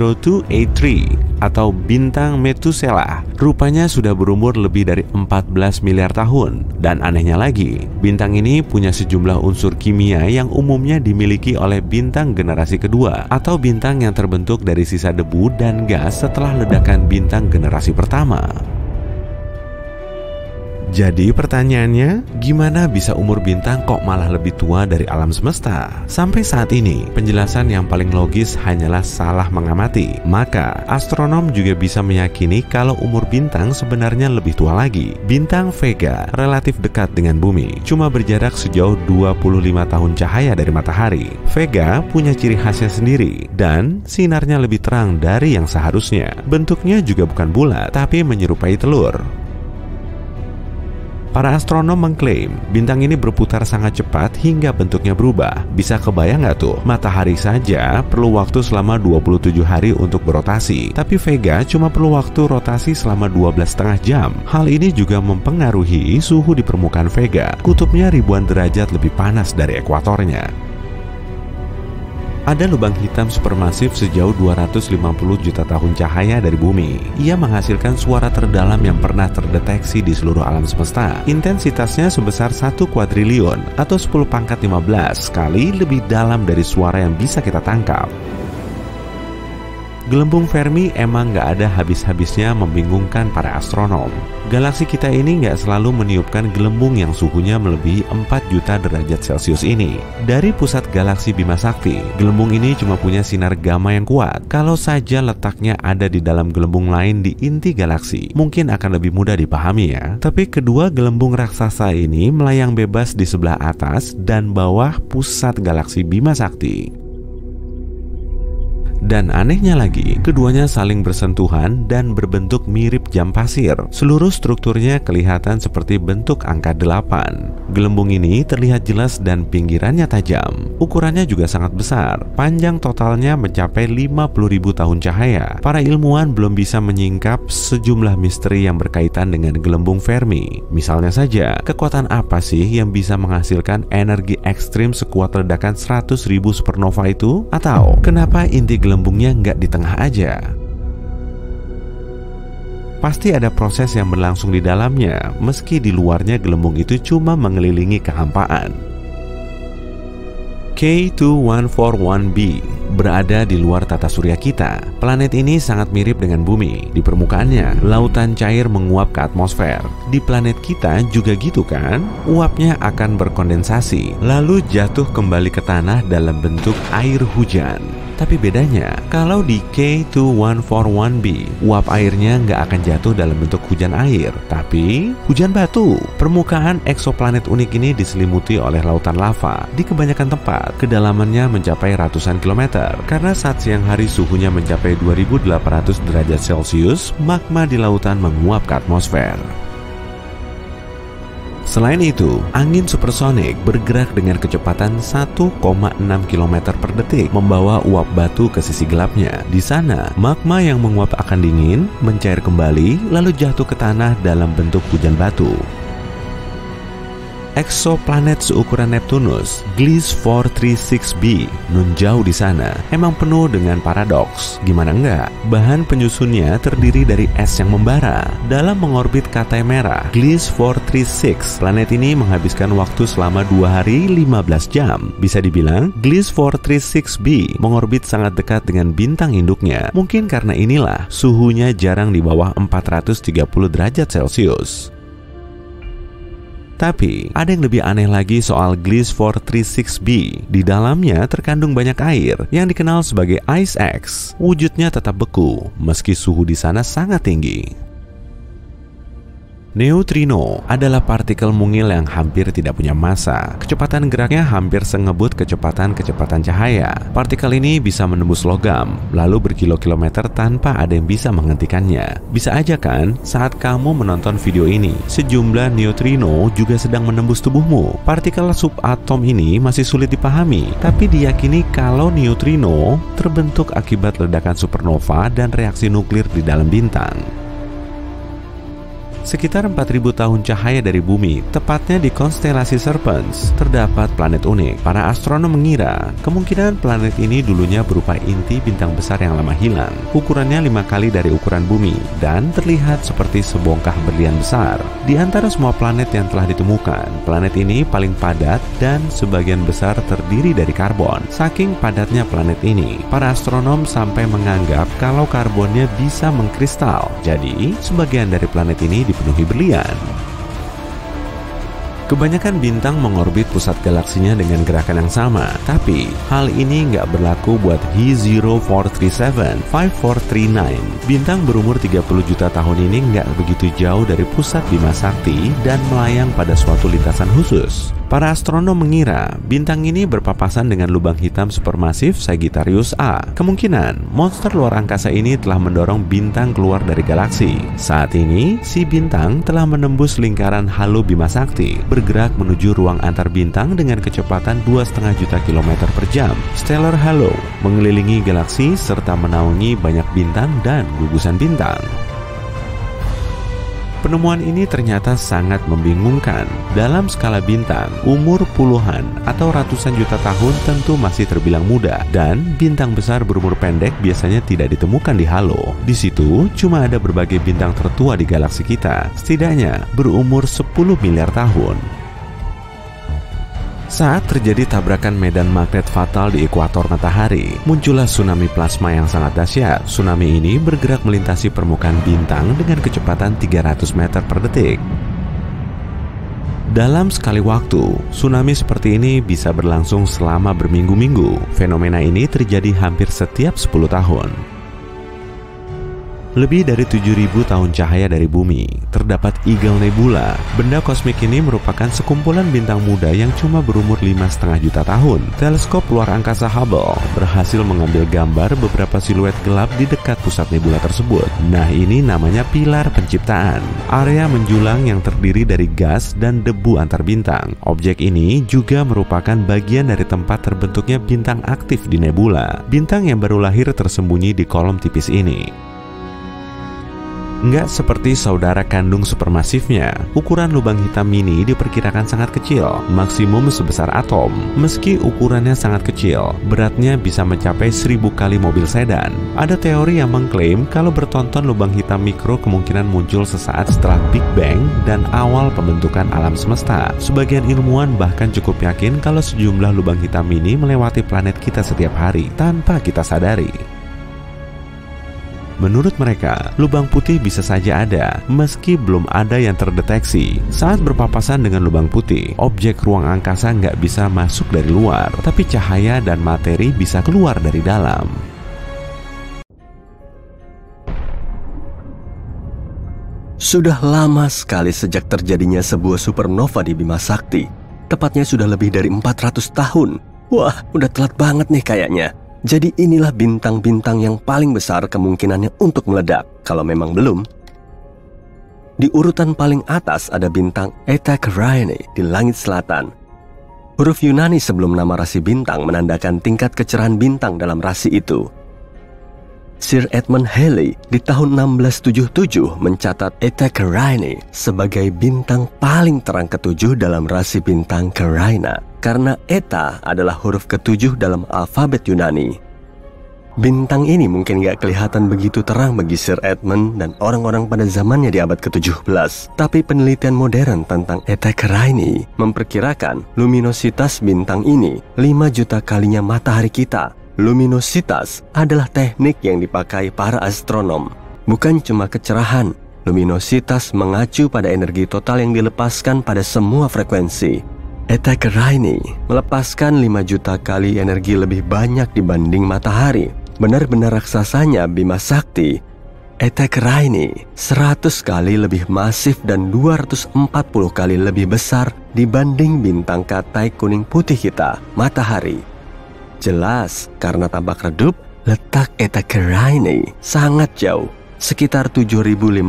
H2A3 atau bintang Methuselah. Rupanya sudah berumur lebih dari 14 miliar tahun. Dan anehnya lagi, bintang ini punya sejumlah unsur kimia yang umumnya dimiliki oleh bintang generasi kedua atau bintang yang terbentuk dari sisa debu dan gas setelah ledakan bintang generasi pertama. Jadi pertanyaannya, gimana bisa umur bintang kok malah lebih tua dari alam semesta? Sampai saat ini, penjelasan yang paling logis hanyalah salah mengamati. Maka, astronom juga bisa meyakini kalau umur bintang sebenarnya lebih tua lagi. Bintang Vega relatif dekat dengan bumi, cuma berjarak sejauh 25 tahun cahaya dari matahari. Vega punya ciri khasnya sendiri, dan sinarnya lebih terang dari yang seharusnya. Bentuknya juga bukan bulat, tapi menyerupai telur. Para astronom mengklaim bintang ini berputar sangat cepat hingga bentuknya berubah. Bisa kebayang nggak tuh? Matahari saja perlu waktu selama 27 hari untuk berotasi, tapi Vega cuma perlu waktu rotasi selama 12,5 jam. Hal ini juga mempengaruhi suhu di permukaan Vega. Kutubnya ribuan derajat lebih panas dari ekuatornya. Ada lubang hitam supermasif sejauh 250 juta tahun cahaya dari bumi. Ia menghasilkan suara terdalam yang pernah terdeteksi di seluruh alam semesta. Intensitasnya sebesar 1 kuadriliun atau 10 pangkat 15 kali lebih dalam dari suara yang bisa kita tangkap. Gelembung Fermi emang nggak ada habis-habisnya membingungkan para astronom. Galaksi kita ini nggak selalu meniupkan gelembung yang suhunya melebihi 4 juta derajat Celcius ini. Dari pusat galaksi Bima Sakti, gelembung ini cuma punya sinar gamma yang kuat. Kalau saja letaknya ada di dalam gelembung lain di inti galaksi, mungkin akan lebih mudah dipahami ya. Tapi kedua gelembung raksasa ini melayang bebas di sebelah atas dan bawah pusat galaksi Bima Sakti. Dan anehnya lagi, keduanya saling bersentuhan dan berbentuk mirip jam pasir. Seluruh strukturnya kelihatan seperti bentuk angka 8. Gelembung ini terlihat jelas dan pinggirannya tajam. Ukurannya juga sangat besar. Panjang totalnya mencapai 50.000 tahun cahaya. Para ilmuwan belum bisa menyingkap sejumlah misteri yang berkaitan dengan gelembung Fermi. Misalnya saja, kekuatan apa sih yang bisa menghasilkan energi ekstrim sekuat ledakan 100.000 supernova itu? Atau kenapa inti gelembungnya nggak di tengah aja? Pasti ada proses yang berlangsung di dalamnya, meski di luarnya gelembung itu cuma mengelilingi kehampaan. K2141b berada di luar tata surya kita. Planet ini sangat mirip dengan bumi. Di permukaannya, lautan cair menguap ke atmosfer. Di planet kita juga gitu kan? Uapnya akan berkondensasi, lalu jatuh kembali ke tanah dalam bentuk air hujan. Tapi bedanya, kalau di K2141b, uap airnya nggak akan jatuh dalam bentuk hujan air, tapi hujan batu. Permukaan eksoplanet unik ini diselimuti oleh lautan lava. Di kebanyakan tempat, kedalamannya mencapai ratusan kilometer. Karena saat siang hari suhunya mencapai 2800 derajat Celcius, magma di lautan menguap ke atmosfer. Selain itu, angin supersonik bergerak dengan kecepatan 1,6 km per detik, membawa uap batu ke sisi gelapnya. Di sana, magma yang menguap akan dingin, mencair kembali, lalu jatuh ke tanah dalam bentuk hujan batu. Eksoplanet seukuran Neptunus, Gliese 436b, nun jauh di sana, emang penuh dengan paradoks. Gimana enggak? Bahan penyusunnya terdiri dari es yang membara. Dalam mengorbit Katai Merah, Gliese 436, planet ini menghabiskan waktu selama 2 hari 15 jam. Bisa dibilang, Gliese 436b mengorbit sangat dekat dengan bintang induknya. Mungkin karena inilah suhunya jarang di bawah 430 derajat Celcius. Tapi, ada yang lebih aneh lagi soal Gliese 436b. Di dalamnya terkandung banyak air yang dikenal sebagai Ice X. Wujudnya tetap beku, meski suhu di sana sangat tinggi. Neutrino adalah partikel mungil yang hampir tidak punya massa. Kecepatan geraknya hampir sengebut kecepatan cahaya. Partikel ini bisa menembus logam, lalu berkilo-kilometer tanpa ada yang bisa menghentikannya. Bisa aja kan, saat kamu menonton video ini, sejumlah neutrino juga sedang menembus tubuhmu. Partikel subatom ini masih sulit dipahami, tapi diyakini kalau neutrino terbentuk akibat ledakan supernova dan reaksi nuklir di dalam bintang. Sekitar 4.000 tahun cahaya dari bumi, tepatnya di konstelasi Serpens, terdapat planet unik. Para astronom mengira kemungkinan planet ini dulunya berupa inti bintang besar yang lama hilang. Ukurannya 5 kali dari ukuran bumi dan terlihat seperti sebongkah berlian besar. Di antara semua planet yang telah ditemukan, planet ini paling padat dan sebagian besar terdiri dari karbon. Saking padatnya planet ini, para astronom sampai menganggap kalau karbonnya bisa mengkristal. Jadi, sebagian dari planet ini dipenuhi berlian. Kebanyakan bintang mengorbit pusat galaksinya dengan gerakan yang sama, tapi hal ini nggak berlaku buat He0437 5439. Bintang berumur 30 juta tahun ini nggak begitu jauh dari pusat Bima Sakti dan melayang pada suatu lintasan khusus. Para astronom mengira bintang ini berpapasan dengan lubang hitam supermasif Sagittarius A. Kemungkinan monster luar angkasa ini telah mendorong bintang keluar dari galaksi. Saat ini, si bintang telah menembus lingkaran halo Bima Sakti, bergerak menuju ruang antar bintang dengan kecepatan 2,5 juta kilometer per jam. Stellar Halo mengelilingi galaksi serta menaungi banyak bintang dan gugusan bintang. Penemuan ini ternyata sangat membingungkan. Dalam skala bintang, umur puluhan atau ratusan juta tahun tentu masih terbilang muda, dan bintang besar berumur pendek biasanya tidak ditemukan di halo. Di situ cuma ada berbagai bintang tertua di galaksi kita, setidaknya berumur 10 miliar tahun. Saat terjadi tabrakan medan magnet fatal di ekuator matahari, muncullah tsunami plasma yang sangat dahsyat. Tsunami ini bergerak melintasi permukaan bintang dengan kecepatan 300 meter per detik. Dalam sekali waktu, tsunami seperti ini bisa berlangsung selama berminggu-minggu. Fenomena ini terjadi hampir setiap 10 tahun. Lebih dari 7.000 tahun cahaya dari bumi, terdapat Eagle Nebula. Benda kosmik ini merupakan sekumpulan bintang muda yang cuma berumur 5,5 juta tahun. Teleskop luar angkasa Hubble berhasil mengambil gambar beberapa siluet gelap di dekat pusat nebula tersebut. Nah, ini namanya pilar penciptaan, area menjulang yang terdiri dari gas dan debu antar bintang. Objek ini juga merupakan bagian dari tempat terbentuknya bintang aktif di nebula. Bintang yang baru lahir tersembunyi di kolom tipis ini. Nggak seperti saudara kandung supermasifnya, ukuran lubang hitam mini diperkirakan sangat kecil, maksimum sebesar atom. Meski ukurannya sangat kecil, beratnya bisa mencapai 1000 kali mobil sedan. Ada teori yang mengklaim kalau bertonton lubang hitam mikro kemungkinan muncul sesaat setelah Big Bang dan awal pembentukan alam semesta. Sebagian ilmuwan bahkan cukup yakin kalau sejumlah lubang hitam mini melewati planet kita setiap hari tanpa kita sadari. Menurut mereka, lubang putih bisa saja ada, meski belum ada yang terdeteksi. Saat berpapasan dengan lubang putih, objek ruang angkasa nggak bisa masuk dari luar, tapi cahaya dan materi bisa keluar dari dalam. Sudah lama sekali sejak terjadinya sebuah supernova di Bima Sakti. Tepatnya sudah lebih dari 400 tahun. Wah, udah telat banget nih kayaknya. Jadi inilah bintang-bintang yang paling besar kemungkinannya untuk meledak, kalau memang belum. Di urutan paling atas ada bintang Eta Carinae di langit selatan. Huruf Yunani sebelum nama rasi bintang menandakan tingkat kecerahan bintang dalam rasi itu. Sir Edmund Halley di tahun 1677 mencatat Eta Carinae sebagai bintang paling terang ketujuh dalam rasi bintang Carina, karena Eta adalah huruf ketujuh dalam alfabet Yunani. Bintang ini mungkin gak kelihatan begitu terang bagi Sir Edmund dan orang-orang pada zamannya di abad ke-17. Tapi penelitian modern tentang Eta Carinae memperkirakan luminositas bintang ini 5 juta kalinya matahari kita. Luminositas adalah teknik yang dipakai para astronom. Bukan cuma kecerahan, luminositas mengacu pada energi total yang dilepaskan pada semua frekuensi. Eta Carinae melepaskan 5 juta kali energi lebih banyak dibanding matahari. Benar-benar raksasanya Bima Sakti. Eta Carinae 100 kali lebih masif dan 240 kali lebih besar dibanding bintang katai kuning putih kita, matahari. Jelas, karena tampak redup, letak Eta Carinae sangat jauh, sekitar 7.500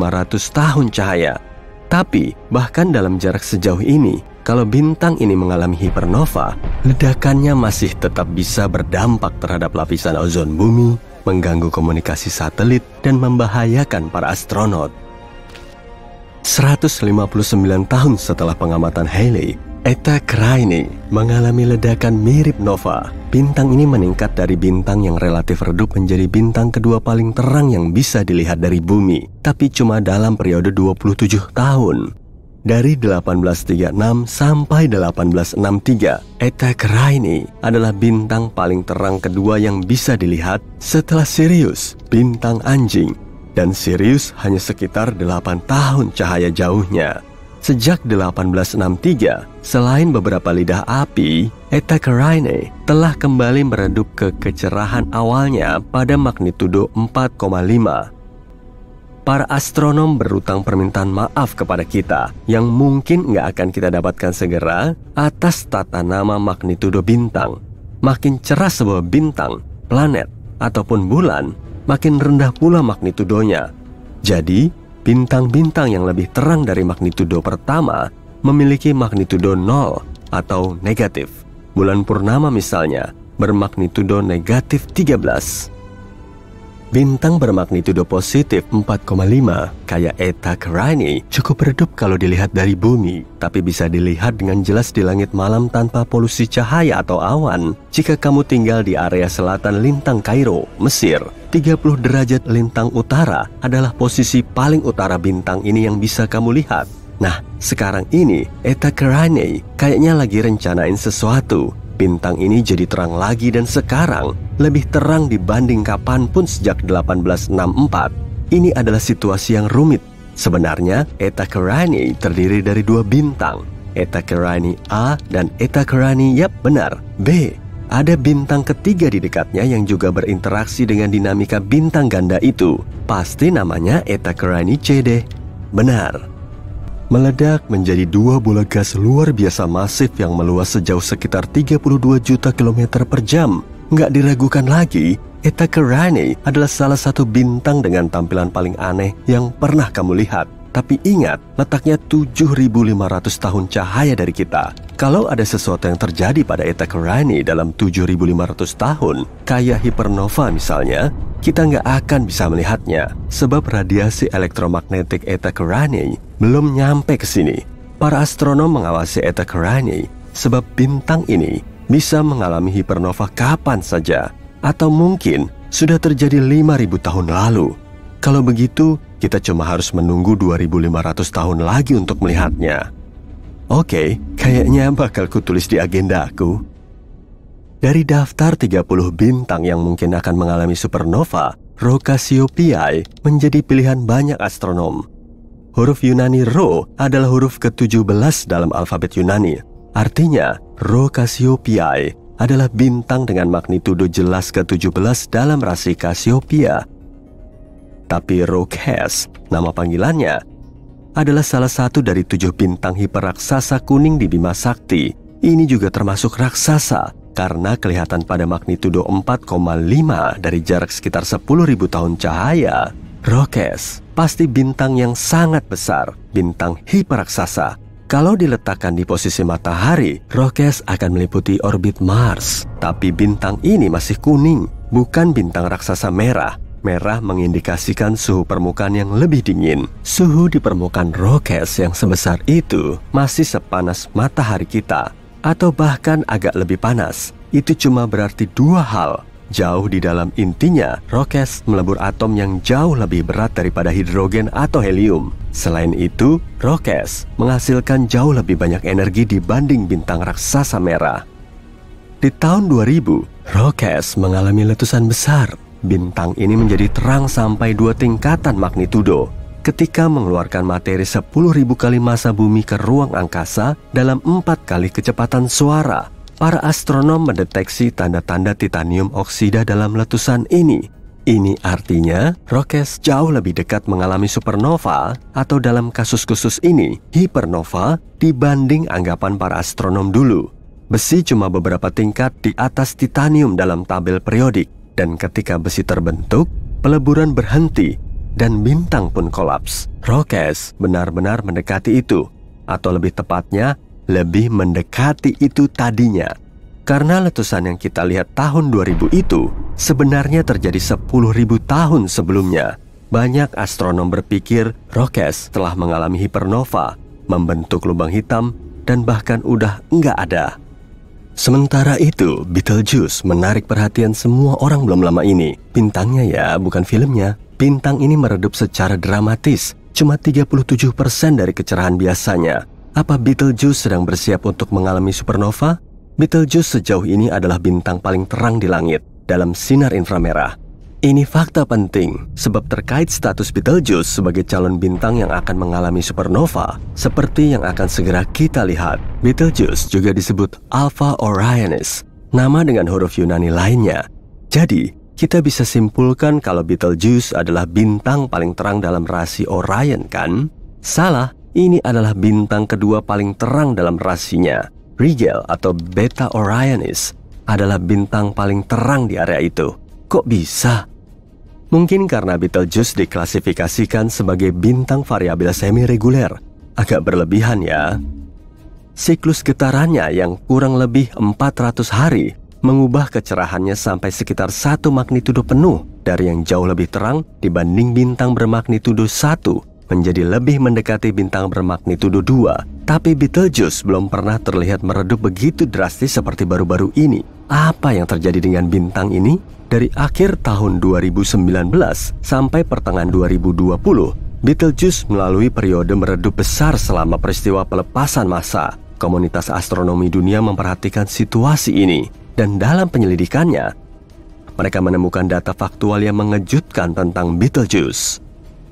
tahun cahaya. Tapi, bahkan dalam jarak sejauh ini, kalau bintang ini mengalami hipernova, ledakannya masih tetap bisa berdampak terhadap lapisan ozon bumi, mengganggu komunikasi satelit, dan membahayakan para astronot. 159 tahun setelah pengamatan Halley, Eta Carinii mengalami ledakan mirip nova. Bintang ini meningkat dari bintang yang relatif redup menjadi bintang kedua paling terang yang bisa dilihat dari bumi, tapi cuma dalam periode 27 tahun. Dari 1836 sampai 1863, Eta Carinii adalah bintang paling terang kedua yang bisa dilihat setelah Sirius, bintang anjing. Dan Sirius hanya sekitar 8 tahun cahaya jauhnya. Sejak 1863, selain beberapa lidah api, Eta Carinii telah kembali meredup ke kecerahan awalnya pada magnitudo 4,5. Para astronom berutang permintaan maaf kepada kita yang mungkin nggak akan kita dapatkan segera atas tata nama magnitudo bintang. Makin cerah sebuah bintang, planet, ataupun bulan, makin rendah pula magnitudonya. Jadi, bintang-bintang yang lebih terang dari magnitudo pertama memiliki magnitudo 0 atau negatif. Bulan purnama misalnya bermagnitudo negatif 13. Bintang bermagnitudo positif 4,5 kayak Eta Carinii cukup redup kalau dilihat dari bumi, tapi bisa dilihat dengan jelas di langit malam tanpa polusi cahaya atau awan. Jika kamu tinggal di area selatan lintang Kairo, Mesir, 30 derajat lintang utara adalah posisi paling utara bintang ini yang bisa kamu lihat. Nah, sekarang ini Eta Carinii kayaknya lagi rencanain sesuatu. Bintang ini jadi terang lagi dan sekarang lebih terang dibanding kapanpun sejak 1864. Ini adalah situasi yang rumit. Sebenarnya, Eta Carinii terdiri dari 2 bintang, Eta Carinii A dan Eta Carinii, yap benar, B. Ada bintang ketiga di dekatnya yang juga berinteraksi dengan dinamika bintang ganda itu. Pasti namanya Eta Carinii C deh. Benar. Meledak menjadi 2 bola gas luar biasa masif yang meluas sejauh sekitar 32 juta kilometer per jam. Nggak diragukan lagi, Eta Carinii adalah salah satu bintang dengan tampilan paling aneh yang pernah kamu lihat. Tapi ingat, letaknya 7.500 tahun cahaya dari kita. Kalau ada sesuatu yang terjadi pada Eta Carinii dalam 7.500 tahun, kayak hipernova misalnya, kita nggak akan bisa melihatnya. Sebab radiasi elektromagnetik Eta Carinii belum nyampe ke sini. Para astronom mengawasi Eta Carinii sebab bintang ini bisa mengalami hipernova kapan saja. Atau mungkin sudah terjadi 5.000 tahun lalu. Kalau begitu, kita cuma harus menunggu 2.500 tahun lagi untuk melihatnya. Oke, kayaknya bakal kutulis di agenda aku. Dari daftar 30 bintang yang mungkin akan mengalami supernova, Rho Cassiopeiae menjadi pilihan banyak astronom. Huruf Yunani Rho adalah huruf ke-17 dalam alfabet Yunani. Artinya, Rho Cassiopeiae adalah bintang dengan magnitudo jelas ke-17 dalam rasi Cassiopeia. Tapi Rho Cas, nama panggilannya, adalah salah satu dari 7 bintang hiperraksasa kuning di Bima Sakti. Ini juga termasuk raksasa karena kelihatan pada magnitudo 4,5 dari jarak sekitar 10.000 tahun cahaya. Rho Cas pasti bintang yang sangat besar, bintang hiperraksasa. Kalau diletakkan di posisi matahari, Rho Cas akan meliputi orbit Mars. Tapi bintang ini masih kuning, bukan bintang raksasa merah. Merah mengindikasikan suhu permukaan yang lebih dingin. Suhu di permukaan Rho Cas yang sebesar itu masih sepanas matahari kita, atau bahkan agak lebih panas. Itu cuma berarti 2 hal. Jauh di dalam intinya, Rho Cas melebur atom yang jauh lebih berat daripada hidrogen atau helium. Selain itu, Rho Cas menghasilkan jauh lebih banyak energi dibanding bintang raksasa merah. Di tahun 2000, Rho Cas mengalami letusan besar. Bintang ini menjadi terang sampai 2 tingkatan magnitudo ketika mengeluarkan materi 10.000 kali massa bumi ke ruang angkasa dalam 4 kali kecepatan suara. Para astronom mendeteksi tanda-tanda titanium oksida dalam letusan ini. Ini artinya Rho Cas jauh lebih dekat mengalami supernova atau dalam kasus khusus ini hipernova dibanding anggapan para astronom dulu. Besi cuma beberapa tingkat di atas titanium dalam tabel periodik. Dan ketika besi terbentuk, peleburan berhenti dan bintang pun kolaps. Rho Cas benar-benar mendekati itu, atau lebih tepatnya, lebih mendekati itu tadinya. Karena letusan yang kita lihat tahun 2000 itu sebenarnya terjadi 10.000 tahun sebelumnya. Banyak astronom berpikir Rockettes telah mengalami hipernova, membentuk lubang hitam, dan bahkan udah nggak ada. Sementara itu, Betelgeuse menarik perhatian semua orang belum lama ini. Bintangnya ya, bukan filmnya. Bintang ini meredup secara dramatis, cuma 37% dari kecerahan biasanya. Apa Betelgeuse sedang bersiap untuk mengalami supernova? Betelgeuse sejauh ini adalah bintang paling terang di langit dalam sinar inframerah. Ini fakta penting, sebab terkait status Betelgeuse sebagai calon bintang yang akan mengalami supernova, seperti yang akan segera kita lihat. Betelgeuse juga disebut Alpha Orionis, nama dengan huruf Yunani lainnya. Jadi, kita bisa simpulkan kalau Betelgeuse adalah bintang paling terang dalam rasi Orion, kan? Salah, ini adalah bintang kedua paling terang dalam rasinya. Rigel atau Beta Orionis adalah bintang paling terang di area itu. Kok bisa? Mungkin karena Betelgeuse diklasifikasikan sebagai bintang variabel semi-reguler. Agak berlebihan ya. Siklus getarannya yang kurang lebih 400 hari mengubah kecerahannya sampai sekitar 1 magnitudo penuh dari yang jauh lebih terang dibanding bintang bermagnitudo 1 menjadi lebih mendekati bintang bermagnitudo 2. Tapi Betelgeuse belum pernah terlihat meredup begitu drastis seperti baru-baru ini. Apa yang terjadi dengan bintang ini? Dari akhir tahun 2019 sampai pertengahan 2020, Betelgeuse melalui periode meredup besar selama peristiwa pelepasan massa. Komunitas astronomi dunia memperhatikan situasi ini, dan dalam penyelidikannya, mereka menemukan data faktual yang mengejutkan tentang Betelgeuse.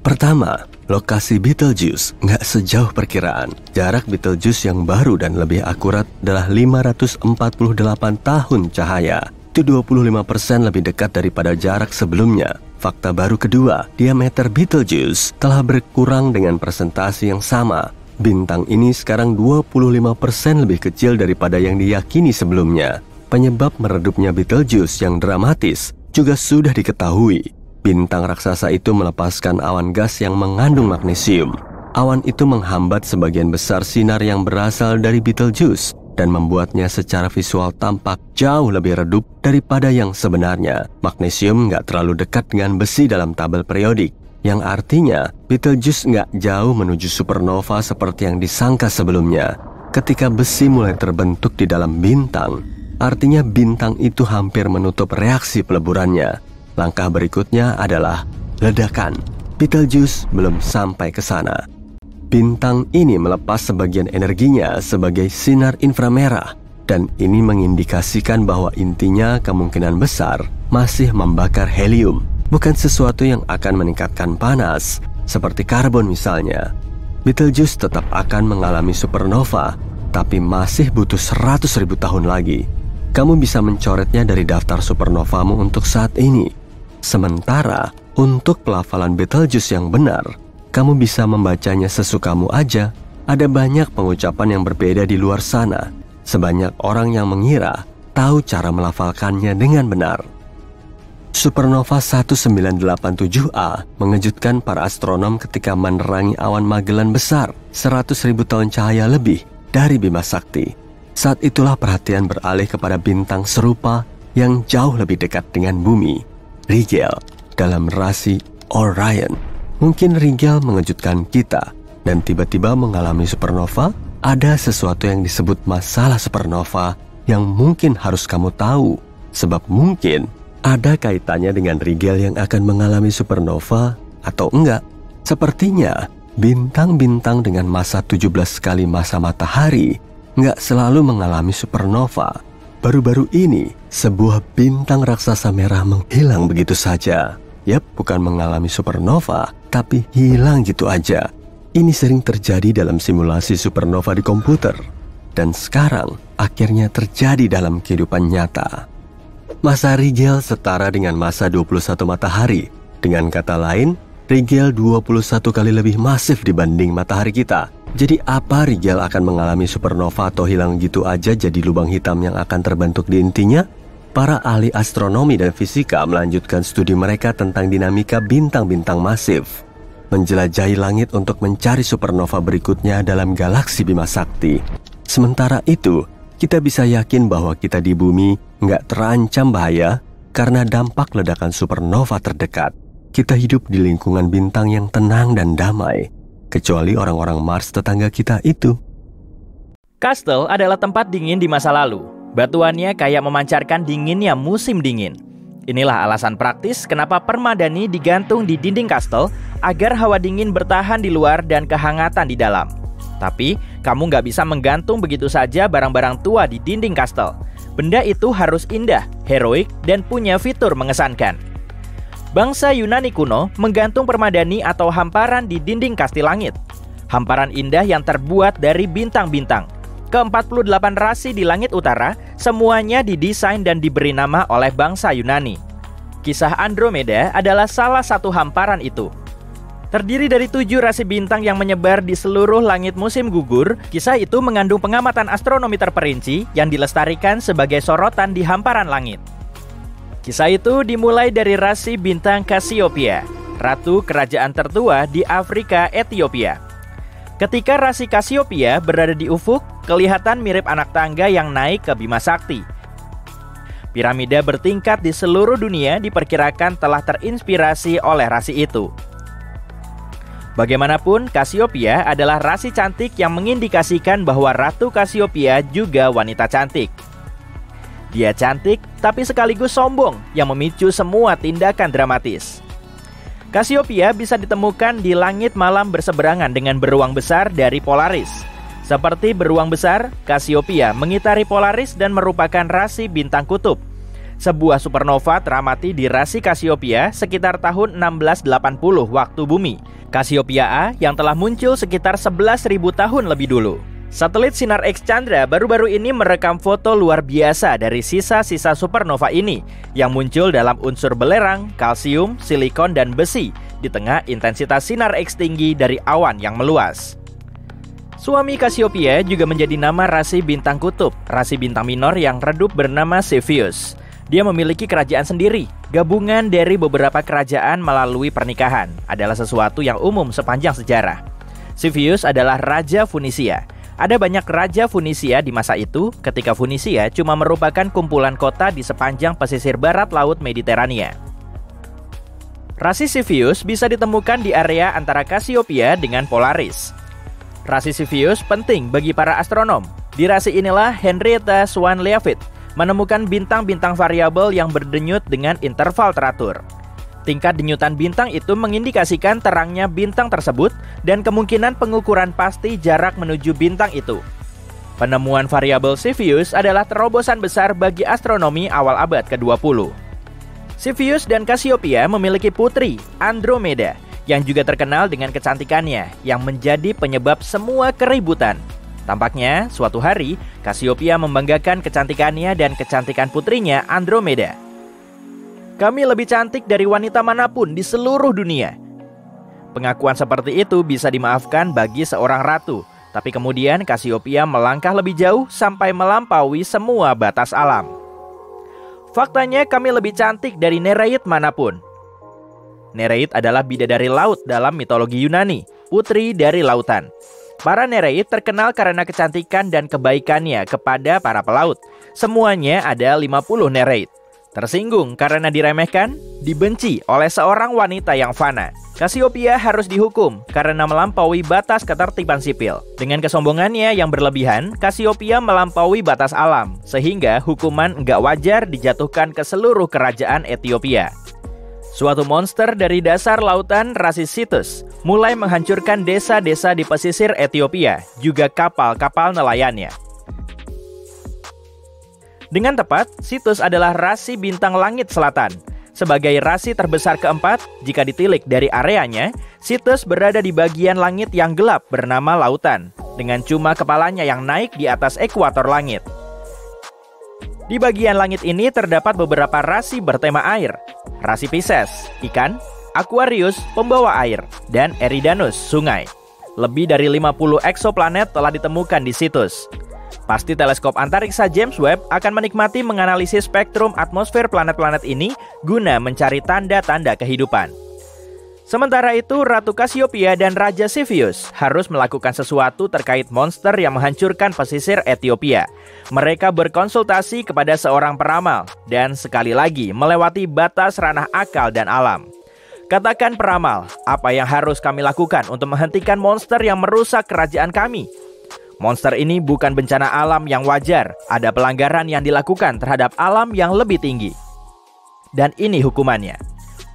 Pertama, lokasi Betelgeuse nggak sejauh perkiraan. Jarak Betelgeuse yang baru dan lebih akurat adalah 548 tahun cahaya. Itu 25% lebih dekat daripada jarak sebelumnya. Fakta baru kedua, diameter Betelgeuse telah berkurang dengan persentase yang sama. Bintang ini sekarang 25% lebih kecil daripada yang diyakini sebelumnya. Penyebab meredupnya Betelgeuse yang dramatis juga sudah diketahui. Bintang raksasa itu melepaskan awan gas yang mengandung magnesium. Awan itu menghambat sebagian besar sinar yang berasal dari Betelgeuse dan membuatnya secara visual tampak jauh lebih redup daripada yang sebenarnya. Magnesium nggak terlalu dekat dengan besi dalam tabel periodik, yang artinya Betelgeuse nggak jauh menuju supernova seperti yang disangka sebelumnya. Ketika besi mulai terbentuk di dalam bintang, artinya bintang itu hampir menutup reaksi peleburannya. Langkah berikutnya adalah ledakan. Betelgeuse belum sampai ke sana. Bintang ini melepas sebagian energinya sebagai sinar inframerah, dan ini mengindikasikan bahwa intinya kemungkinan besar masih membakar helium, bukan sesuatu yang akan meningkatkan panas, seperti karbon misalnya. Betelgeuse tetap akan mengalami supernova, tapi masih butuh 100.000 tahun lagi. Kamu bisa mencoretnya dari daftar supernovamu untuk saat ini. Sementara, untuk pelafalan Betelgeuse yang benar, kamu bisa membacanya sesukamu aja. Ada banyak pengucapan yang berbeda di luar sana. Sebanyak orang yang mengira tahu cara melafalkannya dengan benar. Supernova 1987A mengejutkan para astronom ketika menerangi awan Magellan besar 100.000 tahun cahaya lebih dari Bima Sakti. Saat itulah perhatian beralih kepada bintang serupa yang jauh lebih dekat dengan bumi, Rigel, dalam rasi Orion. Mungkin Rigel mengejutkan kita, dan tiba-tiba mengalami supernova. Ada sesuatu yang disebut masalah supernova yang mungkin harus kamu tahu, sebab mungkin ada kaitannya dengan Rigel yang akan mengalami supernova atau enggak. Sepertinya bintang-bintang dengan massa 17 kali massa matahari nggak selalu mengalami supernova. Baru-baru ini, sebuah bintang raksasa merah menghilang begitu saja. Yap, bukan mengalami supernova, tapi hilang gitu aja. Ini sering terjadi dalam simulasi supernova di komputer. Dan sekarang, akhirnya terjadi dalam kehidupan nyata. Massa Rigel setara dengan massa 21 matahari. Dengan kata lain, Rigel 21 kali lebih masif dibanding matahari kita. Jadi apa Rigel akan mengalami supernova atau hilang gitu aja jadi lubang hitam yang akan terbentuk di intinya? Para ahli astronomi dan fisika melanjutkan studi mereka tentang dinamika bintang-bintang masif, menjelajahi langit untuk mencari supernova berikutnya dalam galaksi Bima Sakti. Sementara itu, kita bisa yakin bahwa kita di bumi nggak terancam bahaya karena dampak ledakan supernova terdekat. Kita hidup di lingkungan bintang yang tenang dan damai, kecuali orang-orang Mars tetangga kita itu. Kastel adalah tempat dingin di masa lalu. Batuannya kayak memancarkan dinginnya musim dingin. Inilah alasan praktis kenapa permadani digantung di dinding kastel agar hawa dingin bertahan di luar dan kehangatan di dalam. Tapi, kamu nggak bisa menggantung begitu saja barang-barang tua di dinding kastel. Benda itu harus indah, heroik, dan punya fitur mengesankan. Bangsa Yunani kuno menggantung permadani atau hamparan di dinding kasti langit. Hamparan indah yang terbuat dari bintang-bintang. Ke-48 rasi di langit utara semuanya didesain dan diberi nama oleh bangsa Yunani. Kisah Andromeda adalah salah satu hamparan itu. Terdiri dari 7 rasi bintang yang menyebar di seluruh langit musim gugur, kisah itu mengandung pengamatan astronomi terperinci yang dilestarikan sebagai sorotan di hamparan langit. Kisah itu dimulai dari rasi bintang Cassiopeia, ratu kerajaan tertua di Afrika Ethiopia. Ketika rasi Cassiopeia berada di ufuk, kelihatan mirip anak tangga yang naik ke Bima Sakti. Piramida bertingkat di seluruh dunia diperkirakan telah terinspirasi oleh rasi itu. Bagaimanapun, Cassiopeia adalah rasi cantik yang mengindikasikan bahwa Ratu Cassiopeia juga wanita cantik. Dia cantik, tapi sekaligus sombong yang memicu semua tindakan dramatis. Cassiopeia bisa ditemukan di langit malam berseberangan dengan beruang besar dari Polaris. Seperti beruang besar, Cassiopeia mengitari Polaris dan merupakan rasi bintang kutub. Sebuah supernova teramati di rasi Cassiopeia sekitar tahun 1680 waktu bumi. Cassiopeia A yang telah muncul sekitar 11.000 tahun lebih dulu. Satelit Sinar X Chandra baru-baru ini merekam foto luar biasa dari sisa-sisa supernova ini yang muncul dalam unsur belerang, kalsium, silikon, dan besi di tengah intensitas sinar X tinggi dari awan yang meluas. Suami Cassiopeia juga menjadi nama rasi bintang kutub, rasi bintang minor yang redup bernama Cepheus. Dia memiliki kerajaan sendiri. Gabungan dari beberapa kerajaan melalui pernikahan adalah sesuatu yang umum sepanjang sejarah. Cepheus adalah Raja Funisia. Ada banyak Raja Funisia di masa itu ketika Funisia cuma merupakan kumpulan kota di sepanjang pesisir barat Laut Mediterania. Rasi Cepheus bisa ditemukan di area antara Cassiopeia dengan Polaris. Rasi Cepheus penting bagi para astronom. Di rasi inilah Henrietta Swan Leavitt menemukan bintang-bintang variabel yang berdenyut dengan interval teratur. Tingkat denyutan bintang itu mengindikasikan terangnya bintang tersebut dan kemungkinan pengukuran pasti jarak menuju bintang itu. Penemuan variabel Cepheus adalah terobosan besar bagi astronomi awal abad ke-20. Cepheus dan Cassiopeia memiliki putri, Andromeda, yang juga terkenal dengan kecantikannya yang menjadi penyebab semua keributan. Tampaknya, suatu hari, Cassiopeia membanggakan kecantikannya dan kecantikan putrinya, Andromeda. Kami lebih cantik dari wanita manapun di seluruh dunia. Pengakuan seperti itu bisa dimaafkan bagi seorang ratu, tapi kemudian Cassiopeia melangkah lebih jauh sampai melampaui semua batas alam. Faktanya kami lebih cantik dari Nereid manapun. Nereid adalah bidadari laut dalam mitologi Yunani, putri dari lautan. Para Nereid terkenal karena kecantikan dan kebaikannya kepada para pelaut. Semuanya ada 50 Nereid. Tersinggung karena diremehkan, dibenci oleh seorang wanita yang fana. Cassiopeia harus dihukum karena melampaui batas ketertiban sipil. Dengan kesombongannya yang berlebihan, Cassiopeia melampaui batas alam, sehingga hukuman enggak wajar dijatuhkan ke seluruh kerajaan Ethiopia. Suatu monster dari dasar lautan rasi Cetus mulai menghancurkan desa-desa di pesisir Ethiopia, juga kapal-kapal nelayannya. Dengan tepat, Cetus adalah rasi bintang langit selatan. Sebagai rasi terbesar keempat, jika ditilik dari areanya, Cetus berada di bagian langit yang gelap bernama lautan, dengan cuma kepalanya yang naik di atas ekuator langit. Di bagian langit ini terdapat beberapa rasi bertema air. Rasi Pisces, ikan, Aquarius, pembawa air, dan Eridanus, sungai. Lebih dari 50 eksoplanet telah ditemukan di Cetus. Pasti teleskop antariksa James Webb akan menikmati menganalisis spektrum atmosfer planet-planet ini guna mencari tanda-tanda kehidupan. Sementara itu, Ratu Cassiopeia dan Raja Cepheus harus melakukan sesuatu terkait monster yang menghancurkan pesisir Ethiopia. Mereka berkonsultasi kepada seorang peramal dan sekali lagi melewati batas ranah akal dan alam. Katakan peramal, apa yang harus kami lakukan untuk menghentikan monster yang merusak kerajaan kami? Monster ini bukan bencana alam yang wajar. Ada pelanggaran yang dilakukan terhadap alam yang lebih tinggi. Dan ini hukumannya.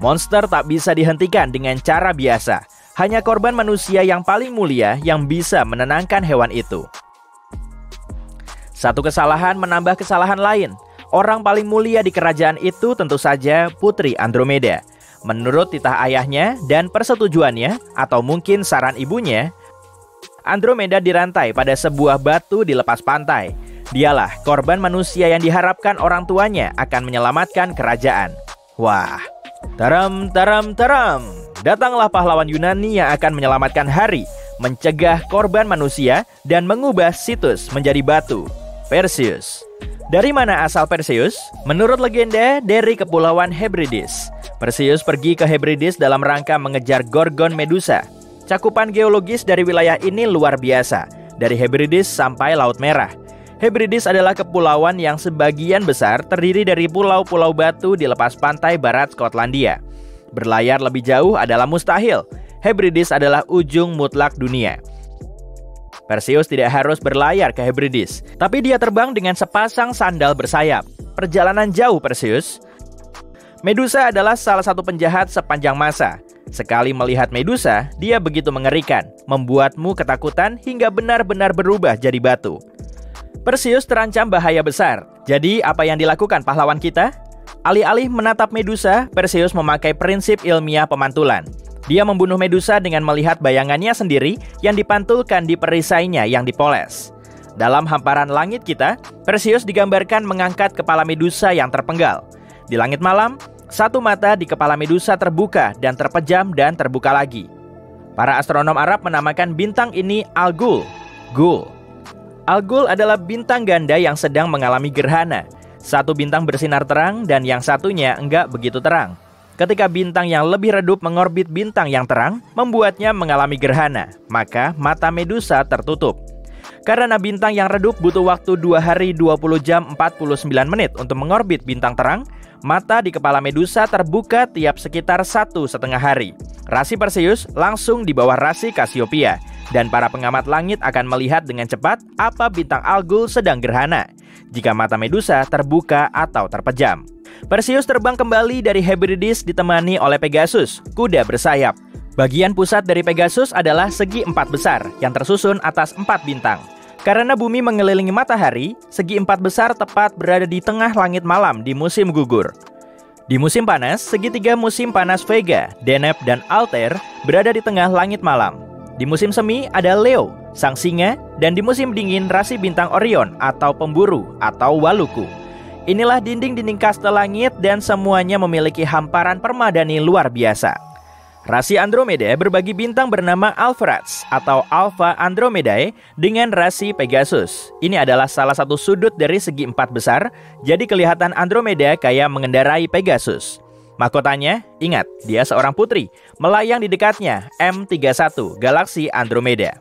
Monster tak bisa dihentikan dengan cara biasa. Hanya korban manusia yang paling mulia yang bisa menenangkan hewan itu. Satu kesalahan menambah kesalahan lain. Orang paling mulia di kerajaan itu tentu saja Putri Andromeda. Menurut titah ayahnya dan persetujuannya, atau mungkin saran ibunya, Andromeda dirantai pada sebuah batu di lepas pantai. Dialah korban manusia yang diharapkan orang tuanya akan menyelamatkan kerajaan. Wah, taram. Datanglah pahlawan Yunani yang akan menyelamatkan hari, mencegah korban manusia, dan mengubah Situs menjadi batu. Perseus. Dari mana asal Perseus? Menurut legenda, dari Kepulauan Hebrides. Perseus pergi ke Hebrides dalam rangka mengejar Gorgon Medusa. Cakupan geologis dari wilayah ini luar biasa, dari Hebrides sampai Laut Merah. Hebrides adalah kepulauan yang sebagian besar terdiri dari pulau-pulau batu di lepas pantai barat Skotlandia. Berlayar lebih jauh adalah mustahil. Hebrides adalah ujung mutlak dunia. Perseus tidak harus berlayar ke Hebrides, tapi dia terbang dengan sepasang sandal bersayap. Perjalanan jauh Perseus. Medusa adalah salah satu penjahat sepanjang masa. Sekali melihat Medusa, dia begitu mengerikan, membuatmu ketakutan hingga benar-benar berubah jadi batu. Perseus terancam bahaya besar. Jadi apa yang dilakukan pahlawan kita? Alih-alih menatap Medusa, Perseus memakai prinsip ilmiah pemantulan. Dia membunuh Medusa dengan melihat bayangannya sendiri yang dipantulkan di perisainya yang dipoles. Dalam hamparan langit kita, Perseus digambarkan mengangkat kepala Medusa yang terpenggal. Di langit malam, satu mata di kepala Medusa terbuka dan terpejam dan terbuka lagi. Para astronom Arab menamakan bintang ini Al-Ghul. Al-Ghul adalah bintang ganda yang sedang mengalami gerhana. Satu bintang bersinar terang dan yang satunya enggak begitu terang. Ketika bintang yang lebih redup mengorbit bintang yang terang, membuatnya mengalami gerhana, maka mata Medusa tertutup. Karena bintang yang redup butuh waktu 2 hari 20 jam 49 menit untuk mengorbit bintang terang, mata di kepala Medusa terbuka tiap sekitar 1,5 hari. Rasi Perseus langsung di bawah rasi Cassiopeia, dan para pengamat langit akan melihat dengan cepat apa bintang Al-Ghul sedang gerhana, jika mata Medusa terbuka atau terpejam. Perseus terbang kembali dari Hebrides ditemani oleh Pegasus, kuda bersayap. Bagian pusat dari Pegasus adalah segi 4 besar yang tersusun atas 4 bintang. Karena bumi mengelilingi matahari, segi 4 besar tepat berada di tengah langit malam di musim gugur. Di musim panas, segitiga musim panas Vega, Deneb, dan Altair berada di tengah langit malam. Di musim semi ada Leo, sang singa, dan di musim dingin rasi bintang Orion atau pemburu atau Waluku. Inilah dinding-dinding kasta langit dan semuanya memiliki hamparan permadani luar biasa. Rasi Andromeda berbagi bintang bernama Alpheratz atau Alpha Andromedae dengan rasi Pegasus. Ini adalah salah satu sudut dari segi 4 besar, jadi kelihatan Andromeda kayak mengendarai Pegasus. Mahkotanya, ingat, dia seorang putri, melayang di dekatnya M31, galaksi Andromeda.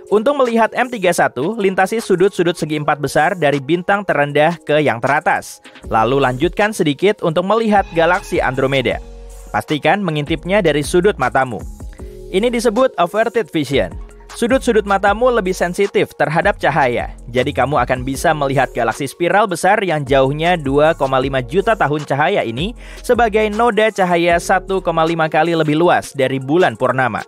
Untuk melihat M31, lintasi sudut-sudut segi 4 besar dari bintang terendah ke yang teratas. Lalu lanjutkan sedikit untuk melihat galaksi Andromeda. Pastikan mengintipnya dari sudut matamu. Ini disebut averted vision. Sudut-sudut matamu lebih sensitif terhadap cahaya. Jadi kamu akan bisa melihat galaksi spiral besar yang jauhnya 2,5 juta tahun cahaya ini sebagai noda cahaya 1,5 kali lebih luas dari bulan purnama.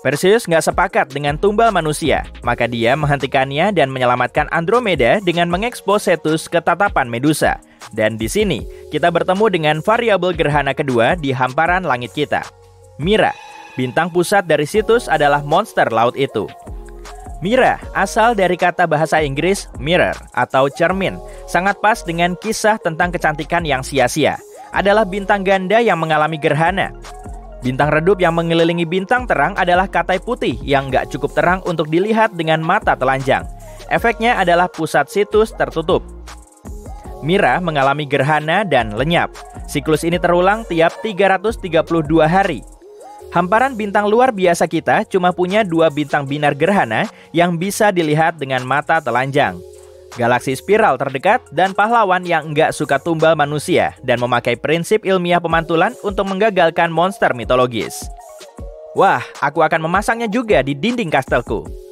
Perseus nggak sepakat dengan tumbal manusia, maka dia menghentikannya dan menyelamatkan Andromeda dengan mengekspos Cetus ke tatapan Medusa. Dan di sini, kita bertemu dengan variabel gerhana kedua di hamparan langit kita. Mira, bintang pusat dari Cetus adalah monster laut itu. Mira asal dari kata bahasa Inggris mirror atau cermin, sangat pas dengan kisah tentang kecantikan yang sia-sia. Adalah bintang ganda yang mengalami gerhana. Bintang redup yang mengelilingi bintang terang adalah katai putih yang nggak cukup terang untuk dilihat dengan mata telanjang. Efeknya adalah pusat Cetus tertutup. Mira mengalami gerhana dan lenyap. Siklus ini terulang tiap 332 hari. Hamparan bintang luar biasa kita cuma punya 2 bintang binar gerhana yang bisa dilihat dengan mata telanjang. galaksi spiral terdekat, dan pahlawan yang nggak suka tumbal manusia dan memakai prinsip ilmiah pemantulan untuk menggagalkan monster mitologis. Wah, aku akan memasangnya juga di dinding kastelku.